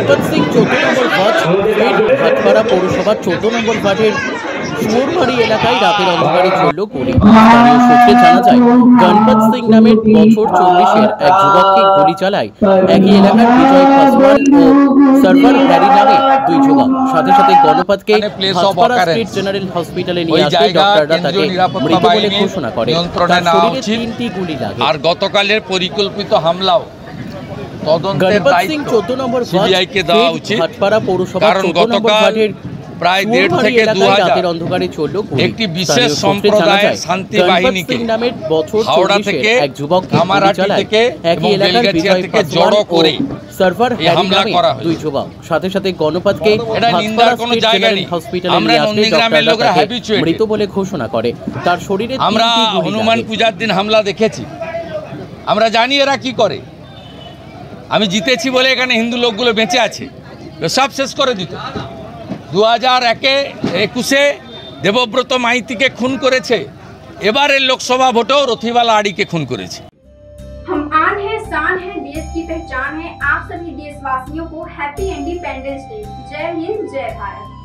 गणपत सिंह 14 নম্বর word Bhatpara পৌরসভার 14 নম্বর ওয়ার্ডের সুরবাড়ি এলাকায় রাতের অন্ধকারে চলল গুলি। স্থানীয় সূত্রে জানা যায়, গণপত সিং নামের বছর 40-এর এক যুবককে গুলি চালায় একই এলাকার বিজয় পাসওয়ান ও সার্ভার হ্যারি নামে দুই যুবক। সাথে সাথে গণপতকে ভাটপাড়া স্টেট জেনারেল হসপিটালে নিয়ে আসলে ডক্টররা তাকে মৃত বলে ঘোষণা করে। তার শরীরে 3টি গুলি লাগে। আর গতকালের পরিকল্পিত হামলাও গণপত সিং 14 নম্বর সিবিআইকে দেওয়া উচিত। ভাটপাড়া পৌরসভার 14 নম্বর ওয়ার্ডের প্রায় 1.5 থেকে 2000 অন্ধকারে চলল গুলি। একটি বিশেষ সম্প্রদায়ের শান্তি বাহিনীকে নামের বছর হাওড়া থেকে এক যুবক কামারহাটি থেকে একই এলাকার বিজয় থেকে জড়ো করে সার্ভার হামলা করা হয়। দুই যুবক সাথে সাথে গণপতকে এটা নিন্দার কোনো জায়গা নেই। হসপিটালে আমরা নন্দীগ্রামের লোকরা হ্যাবিচুয়েটেড, মৃত বলে ঘোষণা করে। তার শরীরে আমরা হনুমান পূজার দিন হামলা দেখেছি, আমরা জানি এরা কি করে। আমি জিতেছি বলে এখানে হিন্দু লোকগুলো বেঁচে আছে, সব শেষ করে দিত। 2021-এ দেবব্রত মাইতিকে খুন করেছে, এবারের লোকসভা ভোটেও রথিবালা আড়িকে খুন করেছে। हम आन है, शान है, देश की पहचान है। आप सभी देशवासियों को हैप्पी इंडिपेंडेंस डे। जय हिंद, जय भारत।